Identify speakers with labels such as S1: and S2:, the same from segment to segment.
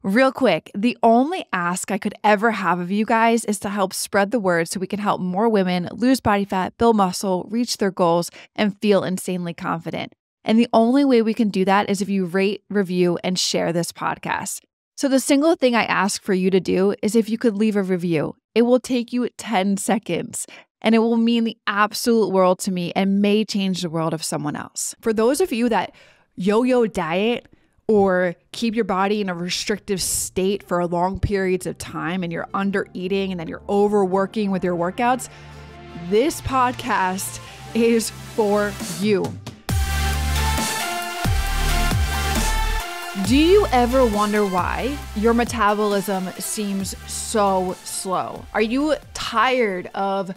S1: Real quick, the only ask I could ever have of you guys is to help spread the word so we can help more women lose body fat, build muscle, reach their goals, and feel insanely confident. And the only way we can do that is if you rate, review, and share this podcast. So the single thing I ask for you to do is if you could leave a review. It will take you 10 seconds. And it will mean the absolute world to me and may change the world of someone else. For those of you that yo-yo diet or keep your body in a restrictive state for long periods of time and you're under eating and then you're overworking with your workouts, this podcast is for you. Do you ever wonder why your metabolism seems so slow? Are you tired of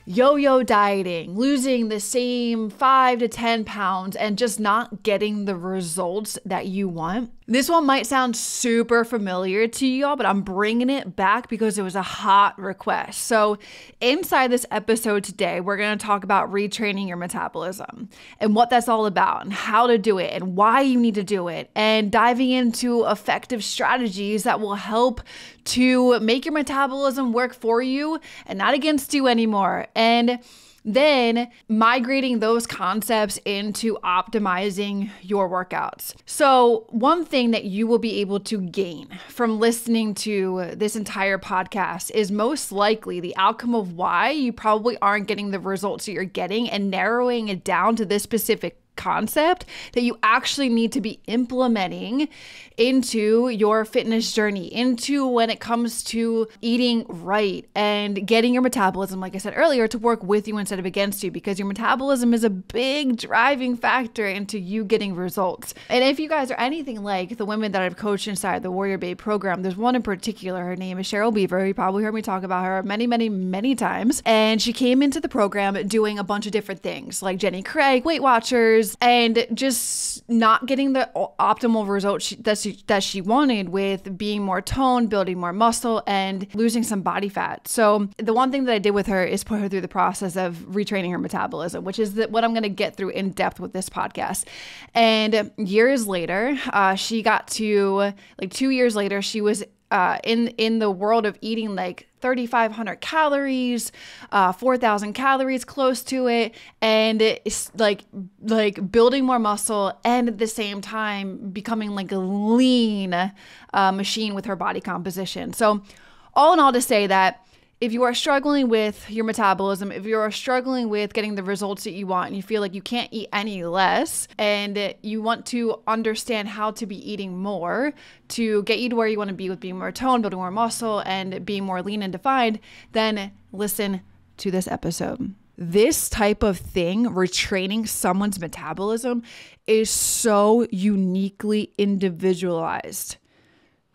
S1: yo-yo dieting, losing the same 5 to 10 pounds and just not getting the results that you want? This one might sound super familiar to y'all, but I'm bringing it back because it was a hot request. So inside this episode today, we're going to talk about retraining your metabolism and what that's all about and how to do it and why you need to do it, and diving into effective strategies that will help to make your metabolism work for you and not against you anymore. And then migrating those concepts into optimizing your workouts. So one thing that you will be able to gain from listening to this entire podcast is most likely the outcome of why you probably aren't getting the results that you're getting, and narrowing it down to this specific concept that you actually need to be implementing into your fitness journey, into when it comes to eating right and getting your metabolism, like I said earlier, to work with you instead of against you, because your metabolism is a big driving factor into you getting results. And if you guys are anything like the women that I've coached inside the WarriorBabe program, there's one in particular, her name is Cheryl Beaver. You probably heard me talk about her many times. And she came into the program doing a bunch of different things like Jenny Craig, Weight Watchers, and just not getting the optimal results that she wanted with being more toned, building more muscle, and losing some body fat. So the one thing that I did with her is put her through the process of retraining her metabolism, which is what I'm going to get through in depth with this podcast. And years later, she got to, like 2 years later, she was in the world of eating like 3,500 calories, 4,000 calories close to it, and it's like building more muscle, and at the same time becoming like a lean machine with her body composition. So all in all, to say that if you are struggling with your metabolism, if you are struggling with getting the results that you want and you feel like you can't eat any less, and you want to understand how to be eating more to get you to where you want to be with being more toned, building more muscle, and being more lean and defined, then listen to this episode. This type of thing, retraining someone's metabolism, is so uniquely individualized.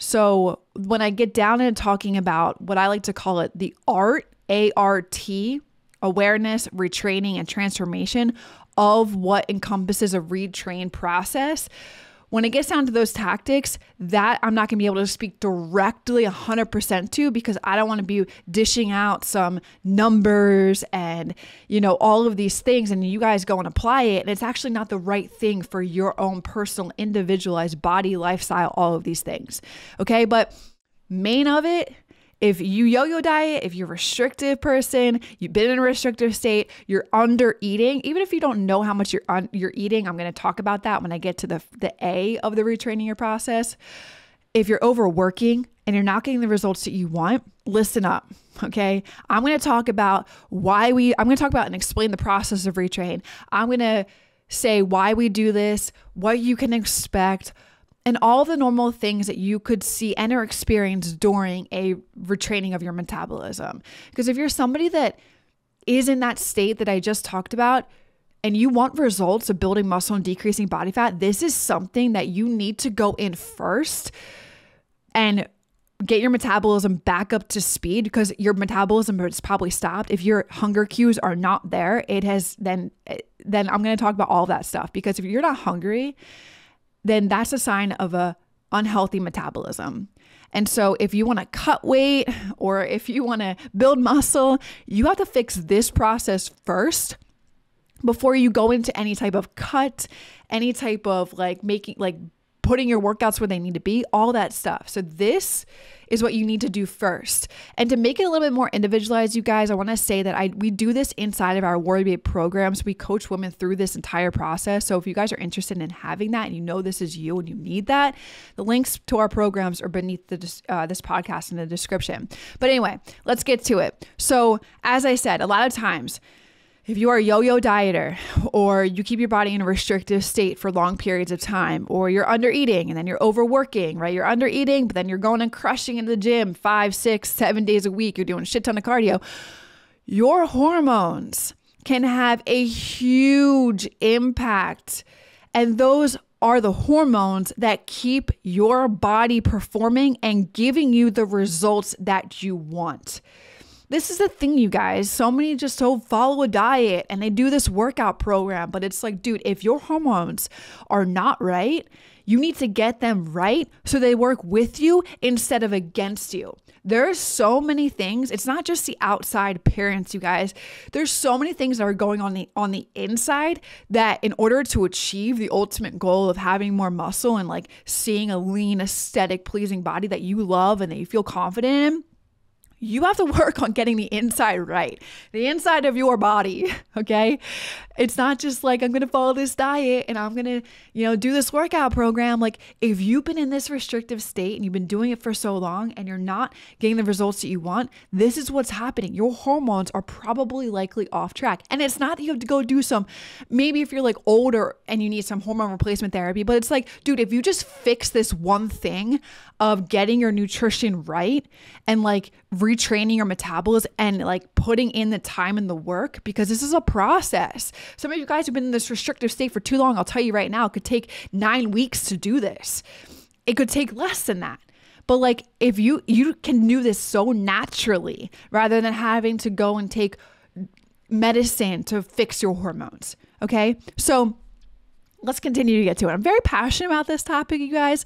S1: So when I get down into talking about what I like to call it, the art, A-R-T, awareness, retraining, and transformation of what encompasses a retrain process, when it gets down to those tactics, that I'm not going to be able to speak directly 100% to, because I don't want to be dishing out some numbers and, all of these things, and you guys go and apply it, and it's actually not the right thing for your own personal, individualized body, lifestyle, all of these things. Okay. But main of it, if you yo-yo diet, if you're a restrictive person, you've been in a restrictive state, you're under eating, even if you don't know how much you're eating, I'm going to talk about that when I get to the A of the retraining your process. If you're overworking and you're not getting the results that you want, listen up. Okay. I'm going to talk about and explain the process of retrain. I'm going to say why we do this, what you can expect, and all the normal things that you could see and or experience during a retraining of your metabolism. Because if you're somebody that is in that state that I just talked about, and you want results of building muscle and decreasing body fat, this is something that you need to go in first and get your metabolism back up to speed, because your metabolism has probably stopped. If your hunger cues are not there, it has then I'm going to talk about all that stuff, because if you're not hungry, then that's a sign of a unhealthy metabolism. And so if you want to cut weight or if you want to build muscle, you have to fix this process first before you go into any type of cut, any type of putting your workouts where they need to be, all that stuff. So this is what you need to do first. And to make it a little bit more individualized, you guys, I want to say that we do this inside of our WarriorBabe programs. We coach women through this entire process. So if you guys are interested in having that and you know this is you and you need that, the links to our programs are beneath this podcast in the description. But anyway, let's get to it. So as I said, a lot of times, if you are a yo-yo dieter, or you keep your body in a restrictive state for long periods of time, or you're under eating and then you're overworking, right? You're under eating, but then you're going and crushing in the gym 5, 6, 7 days a week. You're doing a shit ton of cardio. Your hormones can have a huge impact. And those are the hormones that keep your body performing and giving you the results that you want. This is the thing, you guys. So many just don't follow a diet and they do this workout program, but it's like, dude, if your hormones are not right, you need to get them right so they work with you instead of against you. There's so many things. It's not just the outside appearance, you guys. There's so many things that are going on the inside that in order to achieve the ultimate goal of having more muscle and like seeing a lean, aesthetic, pleasing body that you love and that you feel confident in, you have to work on getting the inside right, the inside of your body, okay? It's not just like, I'm going to follow this diet and I'm going to, do this workout program. Like if you've been in this restrictive state and you've been doing it for so long and you're not getting the results that you want, this is what's happening. Your hormones are probably likely off track. And it's not that you have to go do maybe if you're like older and you need some hormone replacement therapy, but it's like, dude, if you just fix this one thing of getting your nutrition right and like retraining your metabolism and like putting in the time and the work, because this is a process. Some of you guys have been in this restrictive state for too long. I'll tell you right now, it could take 9 weeks to do this. It could take less than that. But like if you can do this so naturally rather than having to go and take medicine to fix your hormones. Okay. So let's continue to get to it. I'm very passionate about this topic, you guys,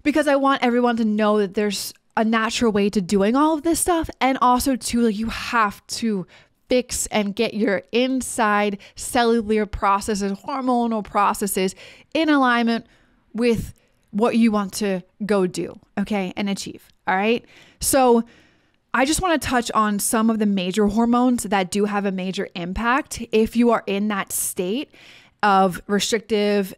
S1: because I want everyone to know that there's a natural way to doing all of this stuff. And also too, like you have to fix and get your inside cellular processes, hormonal processes in alignment with what you want to go do, okay, and achieve. All right. So I just want to touch on some of the major hormones that do have a major impact if you are in that state of restrictive,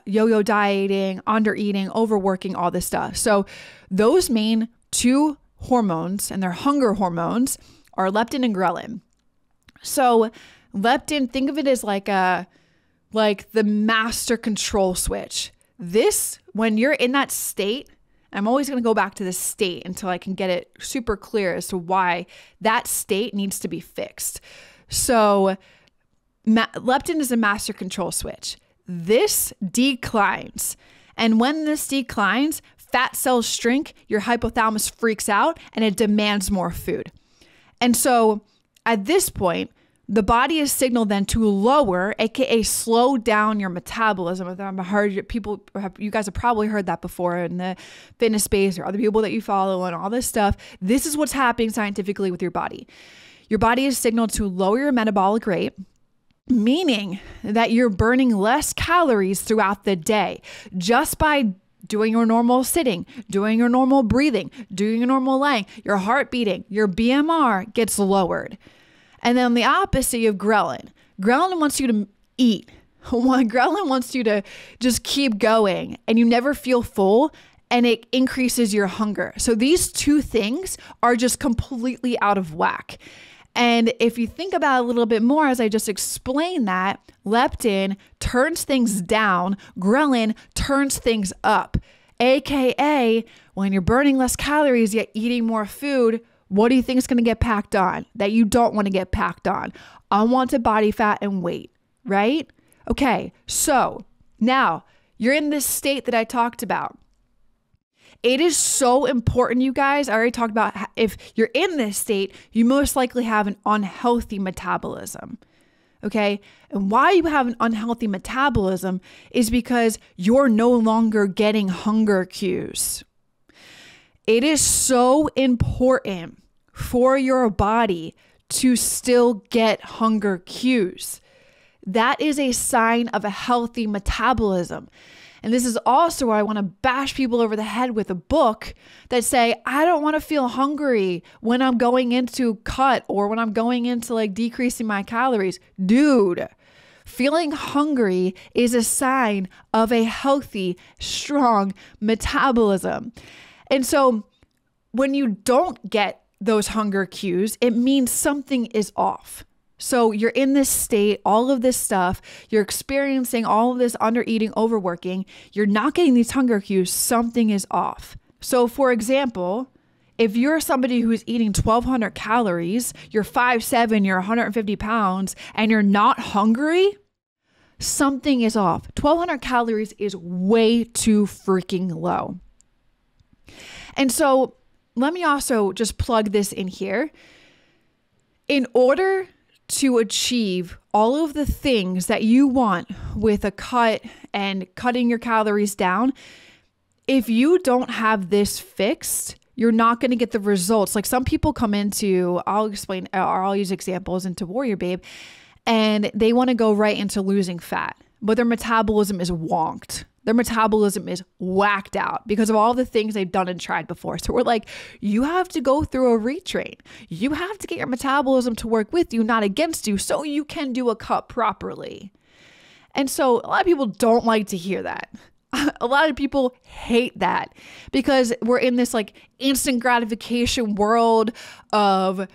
S1: yo-yo dieting, under eating, overworking, all this stuff. So those main 2 hormones, and they're hunger hormones, are leptin and ghrelin. So leptin, think of it as like the master control switch. This, when you're in that state, I'm always going to go back to the state until I can get it super clear as to why that state needs to be fixed. So leptin is a master control switch. This declines. And when this declines, fat cells shrink, your hypothalamus freaks out, and it demands more food. And so at this point, the body is signaled then to lower, aka slow down your metabolism. You guys have probably heard that before in the fitness space or other people that you follow and all this stuff. This is what's happening scientifically with your body. Your body is signaled to lower your metabolic rate, meaning that you're burning less calories throughout the day just by doing your normal sitting, doing your normal breathing, doing your normal lying, your heart beating, your BMR gets lowered. And then the opposite, you have ghrelin. Ghrelin wants you to eat. Ghrelin wants you to just keep going and you never feel full, and it increases your hunger. So these 2 things are just completely out of whack. And if you think about it a little bit more, as I just explained that, leptin turns things down, ghrelin turns things up. AKA, when you're burning less calories yet eating more food, what do you think is going to get packed on that you don't want to get packed on? Unwanted body fat and weight, right? Okay, so now you're in this state that I talked about. It is so important, you guys. I already talked about if you're in this state, you most likely have an unhealthy metabolism. Okay. And why you have an unhealthy metabolism is because you're no longer getting hunger cues. It is so important for your body to still get hunger cues. That is a sign of a healthy metabolism. And this is also where I want to bash people over the head with a book that say, I don't want to feel hungry when I'm going into cut or when I'm going into like decreasing my calories. Dude, feeling hungry is a sign of a healthy, strong metabolism. And so when you don't get those hunger cues, it means something is off. So you're in this state, all of this stuff, you're experiencing all of this under eating, overworking, you're not getting these hunger cues, something is off. So for example, if you're somebody who's eating 1,200 calories, you're 5'7", you're 150 pounds, and you're not hungry, something is off. 1,200 calories is way too freaking low. And so let me also just plug this in here. In order to achieve all of the things that you want with a cut and cutting your calories down, if you don't have this fixed, you're not going to get the results. Like some people come into, I'll explain, or I'll use examples into WarriorBabe, and they want to go right into losing fat, but their metabolism is wonked. Their metabolism is whacked out because of all the things they've done and tried before. So we're like, you have to go through a retrain. You have to get your metabolism to work with you, not against you, so you can do a cut properly. And so a lot of people don't like to hear that. A lot of people hate that because we're in this like instant gratification world of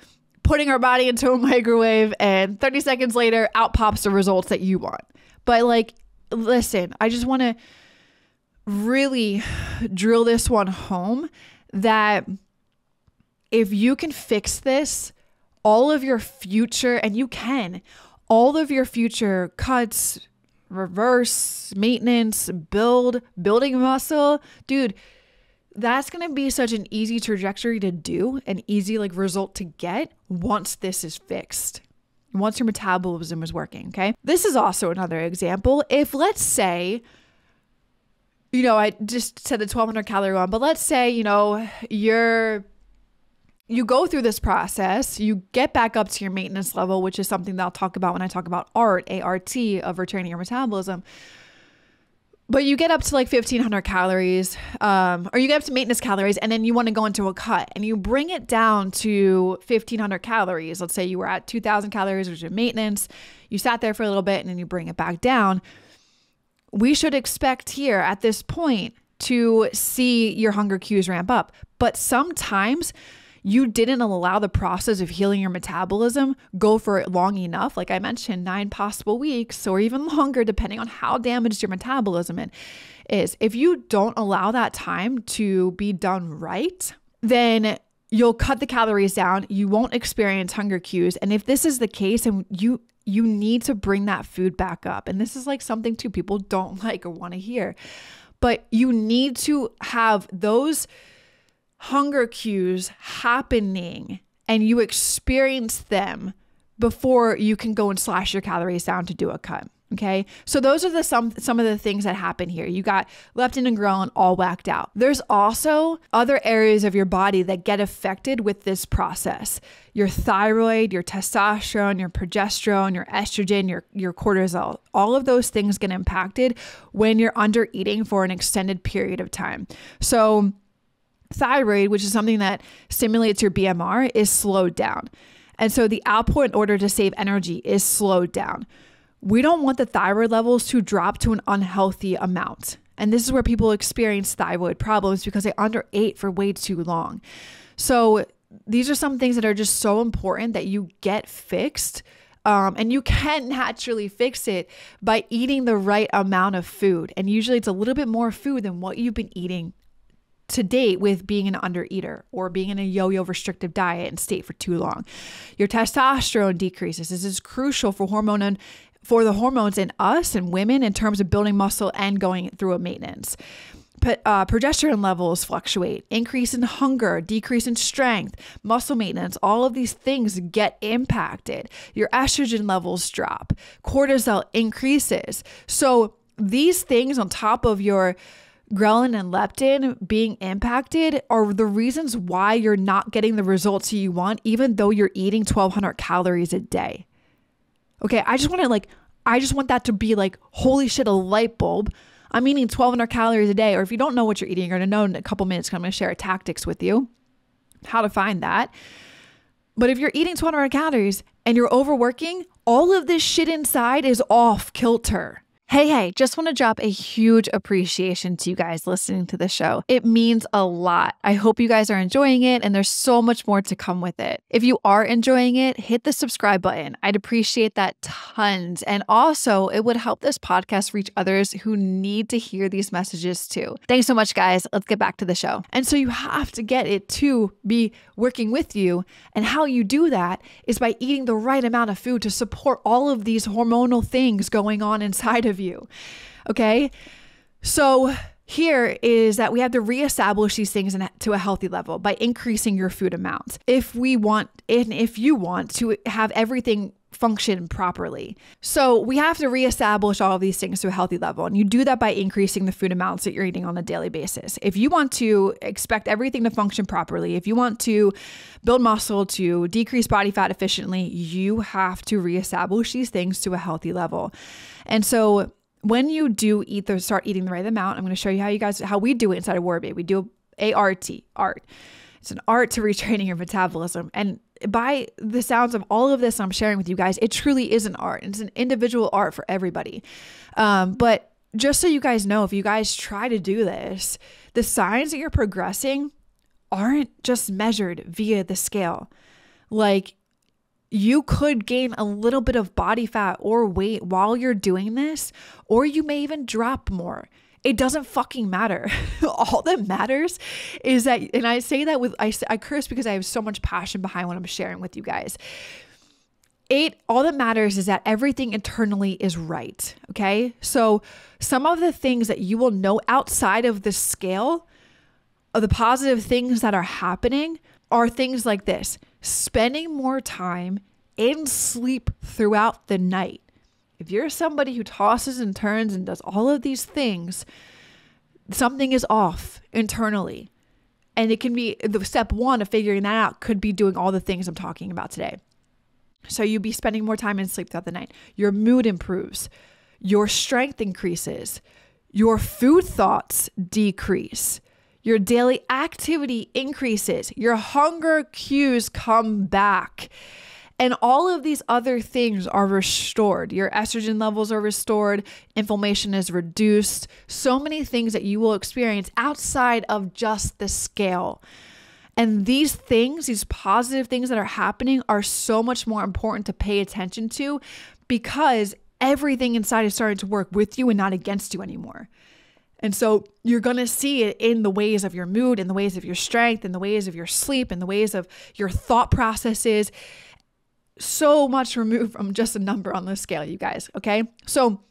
S1: putting our body into a microwave and 30 seconds later, out pops the results that you want. But like, listen, I just want to really drill this one home that if you can fix this, all of your future, and you can, all of your future cuts, reverse, maintenance, building muscle, dude, that's going to be such an easy trajectory to do, an easy like result to get once this is fixed. Once your metabolism is working, okay? This is also another example. If let's say, I just said the 1,200 calorie one, but let's say, you go through this process, you get back up to your maintenance level, which is something that I'll talk about when I talk about ART, of retraining your metabolism. But you get up to like 1,500 calories, or you get up to maintenance calories, and then you want to go into a cut and you bring it down to 1,500 calories. Let's say you were at 2,000 calories, which is maintenance. You sat there for a little bit and then you bring it back down. We should expect here at this point to see your hunger cues ramp up. But sometimes you didn't allow the process of healing your metabolism go for long enough. Like I mentioned, 9 possible weeks or even longer, depending on how damaged your metabolism is. If you don't allow that time to be done right, then you'll cut the calories down. You won't experience hunger cues. And if this is the case, and you need to bring that food back up. And this is like something too people don't like or want to hear, but you need to have those hunger cues happening and you experience them before you can go and slash your calories down to do a cut. Okay. So those are some of the things that happen here. You got leptin and ghrelin all whacked out. There's also other areas of your body that get affected with this process. Your thyroid, your testosterone, your progesterone, your estrogen, your cortisol, all of those things get impacted when you're under eating for an extended period of time. So thyroid, which is something that stimulates your BMR, is slowed down. And so the output in order to save energy is slowed down. We don't want the thyroid levels to drop to an unhealthy amount. And this is where people experience thyroid problems because they underate for way too long. So these are some things that are just so important that you get fixed. And you can naturally fix it by eating the right amount of food. And usually it's a little bit more food than what you've been eating to date with being an undereater or being in a yo-yo restrictive diet and state for too long. Your testosterone decreases. This is crucial for the hormones in us and women in terms of building muscle and going through a maintenance. But progesterone levels fluctuate, increase in hunger, decrease in strength, muscle maintenance, all of these things get impacted. Your estrogen levels drop, cortisol increases. So these things on top of your ghrelin and leptin being impacted are the reasons why you're not getting the results you want, even though you're eating 1,200 calories a day. Okay, I just want that to be like, holy shit, a light bulb. I'm eating 1,200 calories a day. Or if you don't know what you're eating, you're going to know in a couple minutes. I'm going to share tactics with you, how to find that. But if you're eating 1,200 calories and you're overworking, all of this shit inside is off kilter. Hey, just want to drop a huge appreciation to you guys listening to the show. It means a lot. I hope you guys are enjoying it, and there's so much more to come with it. If you are enjoying it, hit the subscribe button. I'd appreciate that tons. And also, it would help this podcast reach others who need to hear these messages too. Thanks so much, guys. Let's get back to the show. And so you have to get it to be working with you. And how you do that is by eating the right amount of food to support all of these hormonal things going on inside of you. Okay. So here is that we have to reestablish these things to a healthy level by increasing your food amounts. If you want to have everything function properly. So we have to reestablish all of these things to a healthy level. And you do that by increasing the food amounts that you're eating on a daily basis. If you want to expect everything to function properly, if you want to build muscle, to decrease body fat efficiently, you have to reestablish these things to a healthy level. And so when you do start eating the right amount, I'm going to show you how we do it inside of WarriorBabe. We do ART. It's an art to retraining your metabolism. And by the sounds of all of this I'm sharing with you guys, it truly is an art. It's an individual art for everybody. But just so you guys know, if you guys try to do this, the signs that you're progressing aren't just measured via the scale. Like, you could gain a little bit of body fat or weight while you're doing this, or you may even drop more. It doesn't fucking matter. All that matters is that, and I say that I curse because I have so much passion behind what I'm sharing with you guys. All that matters is that everything internally is right. Okay. So some of the things that you will know outside of the scale of the positive things that are happening are things like this: spending more time in sleep throughout the night. If you're somebody who tosses and turns and does all of these things, something is off internally. And it can be the step one of figuring that out could be doing all the things I'm talking about today. So you'd be spending more time in sleep throughout the night. Your mood improves. Your strength increases. Your food thoughts decrease. Your daily activity increases. Your hunger cues come back. And all of these other things are restored. Your estrogen levels are restored. Inflammation is reduced. So many things that you will experience outside of just the scale. And these things, these positive things that are happening, are so much more important to pay attention to, because everything inside is starting to work with you and not against you anymore. And so you're going to see it in the ways of your mood, in the ways of your strength, in the ways of your sleep, in the ways of your thought processes. So much removed from just a number on the scale, you guys. Okay. So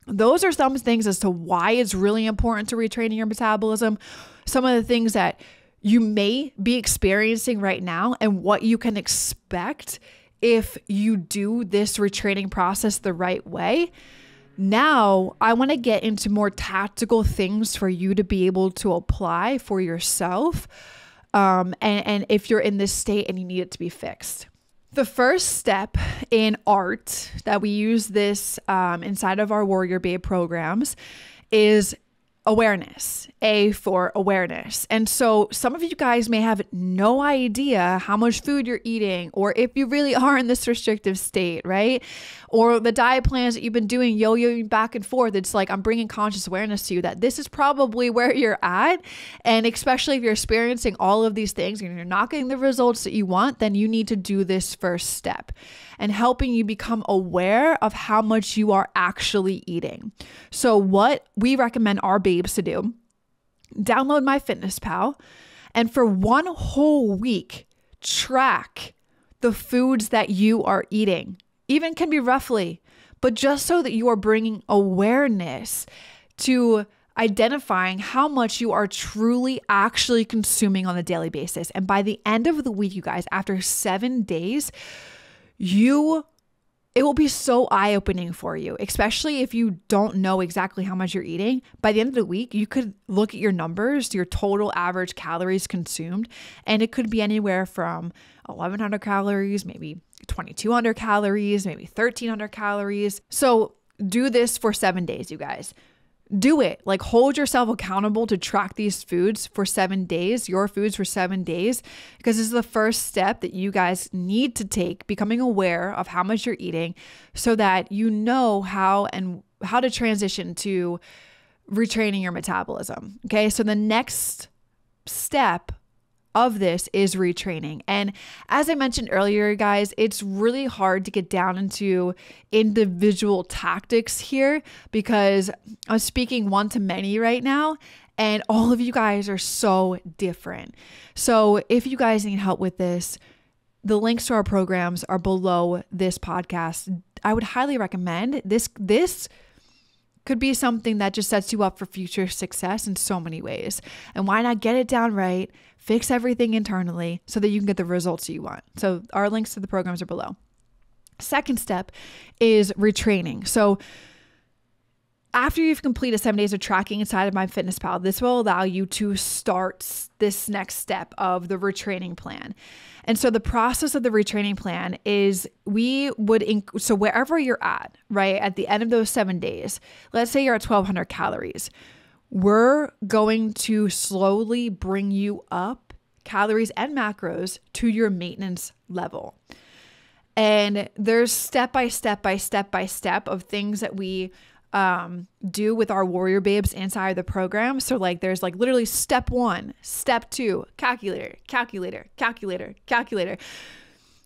S1: those are some things as to why it's really important to retraining your metabolism. Some of the things that you may be experiencing right now and what you can expect if you do this retraining process the right way. Now, I want to get into more tactical things for you to be able to apply for yourself. And if you're in this state and you need it to be fixed. The first step in art that we use this inside of our WarriorBabe programs is awareness. A for awareness. And so some of you guys may have no idea how much food you're eating, or if you really are in this restrictive state, right? Or the diet plans that you've been doing, yo-yoing back and forth. It's like, I'm bringing conscious awareness to you that this is probably where you're at. And especially if you're experiencing all of these things and you're not getting the results that you want, then you need to do this first step and helping you become aware of how much you are actually eating. So what we recommend our babes to do: download MyFitnessPal, and for one whole week, track the foods that you are eating. Even can be roughly, but just so that you are bringing awareness to identifying how much you are truly actually consuming on a daily basis. And by the end of the week, you guys, after 7 days, it will be so eye-opening for you, especially if you don't know exactly how much you're eating. By the end of the week, you could look at your numbers, your total average calories consumed, and it could be anywhere from 1,100 calories, maybe 2,200 calories, maybe 1,300 calories. So do this for 7 days, you guys. do it. Like, hold yourself accountable to track these foods for 7 days, your foods for 7 days, because this is the first step that you guys need to take, becoming aware of how much you're eating so that you know how to transition to retraining your metabolism. Okay. So the next step of this is retraining. And as I mentioned earlier, guys, it's really hard to get down into individual tactics here because I'm speaking one to many right now, and all of you guys are so different. So if you guys need help with this, the links to our programs are below this podcast. I would highly recommend this. This could be something that just sets you up for future success in so many ways. And why not get it down right, fix everything internally so that you can get the results you want. So our links to the programs are below. Second step is retraining. So after you've completed 7 days of tracking inside of MyFitnessPal, this will allow you to start this next step of the retraining plan. And so the process of the retraining plan is so wherever you're at, right, at the end of those 7 days, let's say you're at 1,200 calories, we're going to slowly bring you up calories and macros to your maintenance level. And there's step by step of things that we do with our WarriorBabes inside the program. So like there's like literally step 1, step 2, calculator.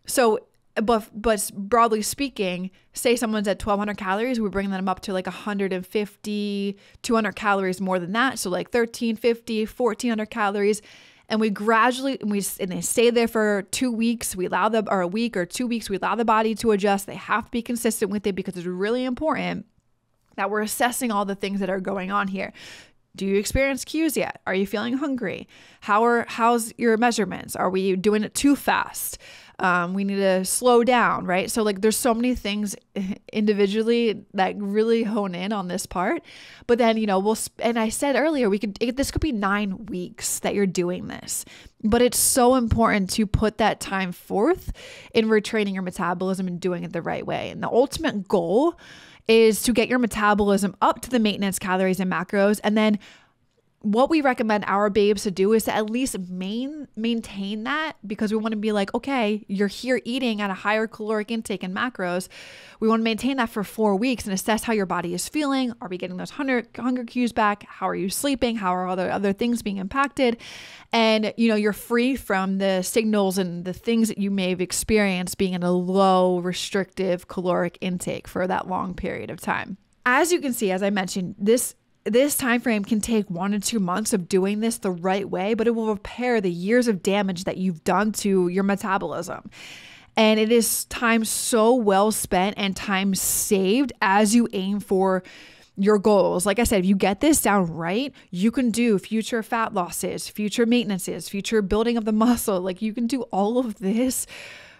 S1: So but broadly speaking, say someone's at 1,200 calories, we bring them up to like 150, 200 calories more than that. So like 1,350, 1,400 calories. And we gradually, and they stay there for 2 weeks. Or a week or 2 weeks, we allow the body to adjust. They have to be consistent with it because it's really important that we're assessing all the things that are going on here. Do you experience cues yet? Are you feeling hungry? How's your measurements? Are we doing it too fast? We need to slow down, right? So like there's so many things individually that really hone in on this part. But then, and I said earlier, this could be 9 weeks that you're doing this, but it's so important to put that time forth in retraining your metabolism and doing it the right way. And the ultimate goal is to get your metabolism up to the maintenance calories and macros. And then what we recommend our babes to do is to at least maintain that, because we want to be like, okay, you're here eating at a higher caloric intake and macros. We want to maintain that for 4 weeks and assess how your body is feeling. Are we getting those hunger cues back? How are you sleeping? How are other things being impacted? And, you're free from the signals and the things that you may have experienced being in a low restrictive caloric intake for that long period of time. As you can see, as I mentioned, this time frame can take 1 to 2 months of doing this the right way, but it will repair the years of damage that you've done to your metabolism. And it is time so well spent and time saved as you aim for your goals. Like I said, if you get this down right, you can do future fat losses, future maintenances, future building of the muscle. Like you can do all of this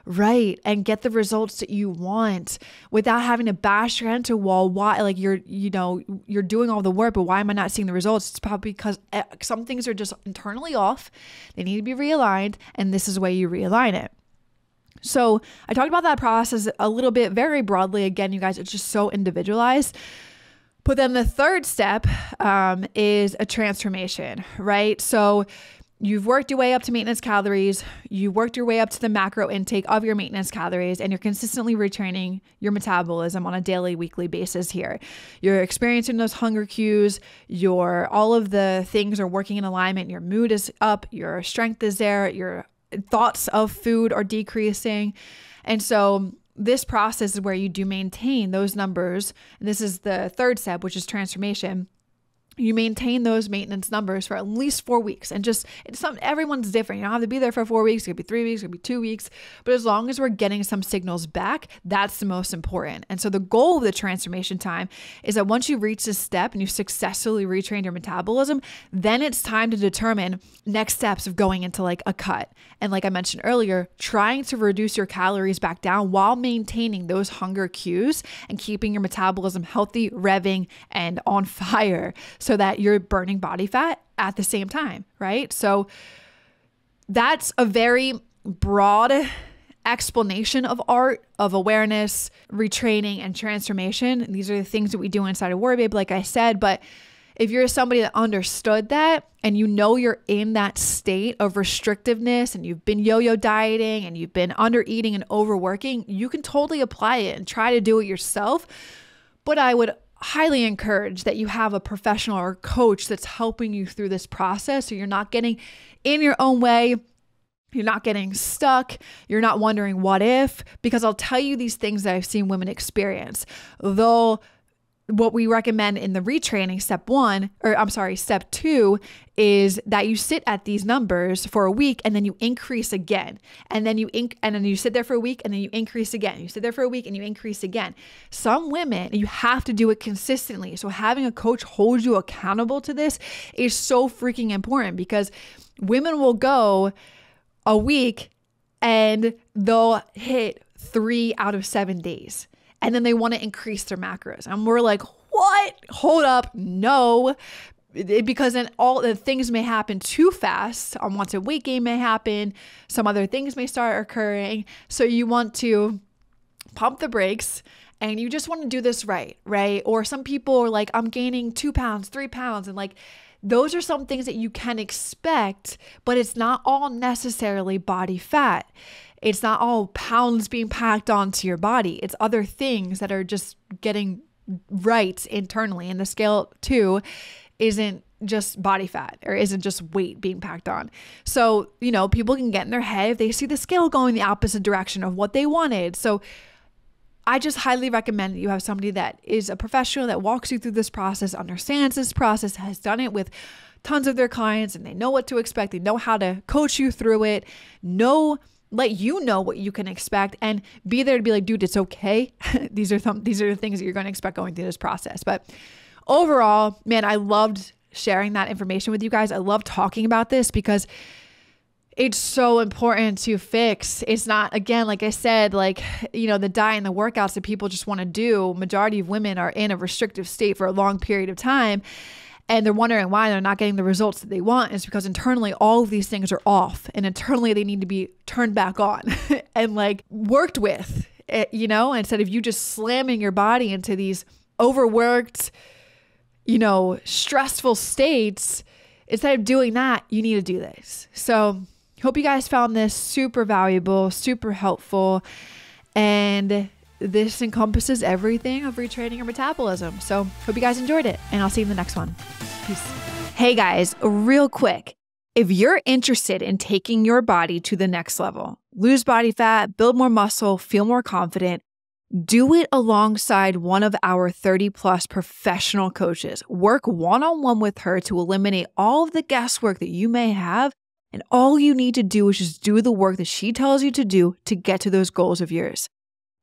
S1: right and get the results that you want without having to bash your head into a wall. Why? Like you're doing all the work, but why am I not seeing the results? It's probably because some things are just internally off. They need to be realigned, and this is the way you realign it. So I talked about that process a little bit, very broadly. Again, you guys, it's just so individualized. But then the third step is a transformation, right? So you've worked your way up to maintenance calories, you worked your way up to the macro intake of your maintenance calories, and you're consistently retraining your metabolism on a daily, weekly basis here. You're experiencing those hunger cues, all of the things are working in alignment, your mood is up, your strength is there, your thoughts of food are decreasing. And so this process is where you do maintain those numbers. And this is the third step, which is transformation. You maintain those maintenance numbers for at least 4 weeks, and everyone's different. You don't have to be there for 4 weeks. It could be 3 weeks, it could be 2 weeks, but as long as we're getting some signals back, that's the most important. And so the goal of the transformation time is that once you reach this step and you successfully retrained your metabolism, then it's time to determine next steps of going into like a cut. And like I mentioned earlier, trying to reduce your calories back down while maintaining those hunger cues and keeping your metabolism healthy, revving, and on fire, so that you're burning body fat at the same time, right? So that's a very broad explanation of art, of awareness, retraining, and transformation. These are the things that we do inside of WarriorBabe, like I said, but if you're somebody that understood that and you know you're in that state of restrictiveness and you've been yo-yo dieting and you've been under eating and overworking, you can totally apply it and try to do it yourself. But I would highly encourage that you have a professional or coach that's helping you through this process so you're not getting in your own way. You're not getting stuck. You're not wondering what if, because I'll tell you these things that I've seen women experience. Though what we recommend in the retraining step 2 is that you sit at these numbers for a week and then you increase again. And then you sit there for a week and then you increase again. You sit there for a week and you increase again. Some women, you have to do it consistently. So having a coach hold you accountable to this is so freaking important, because women will go a week and they'll hit 3 out of 7 days. And then they want to increase their macros. And we're like, what? Hold up. No. Because then all the things may happen too fast. Unwanted weight gain may happen. Some other things may start occurring. So you want to pump the brakes and you just want to do this right? Or some people are like, I'm gaining 2 pounds, 3 pounds. And like, those are some things that you can expect, but it's not all necessarily body fat. It's not all pounds being packed onto your body. It's other things that are just getting right internally. And the scale 2 isn't just body fat or isn't just weight being packed on. So, people can get in their head if they see the scale going the opposite direction of what they wanted. So I just highly recommend that you have somebody that is a professional that walks you through this process, understands this process, has done it with tons of their clients, and they know what to expect. They know how to coach you through it, let you know what you can expect, and be there to be like, dude, it's okay. These are the things that you're going to expect going through this process. But overall, man, I loved sharing that information with you guys. I love talking about this because it's so important to fix. It's not, again, like I said, the diet and the workouts that people just want to do. Majority of women are in a restrictive state for a long period of time. And they're wondering why they're not getting the results that they want. It's because internally all of these things are off, and internally they need to be turned back on and worked with, instead of you just slamming your body into these overworked, stressful states. Instead of doing that, you need to do this. So hope you guys found this super valuable, super helpful, and this encompasses everything of retraining your metabolism. So hope you guys enjoyed it, and I'll see you in the next one. Peace. Hey guys, real quick. If you're interested in taking your body to the next level, lose body fat, build more muscle, feel more confident, do it alongside one of our 30+ professional coaches. Work one-on-one with her to eliminate all of the guesswork that you may have. And all you need to do is just do the work that she tells you to do to get to those goals of yours.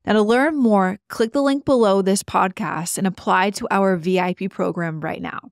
S1: Now, to learn more, click the link below this podcast and apply to our VIP program right now.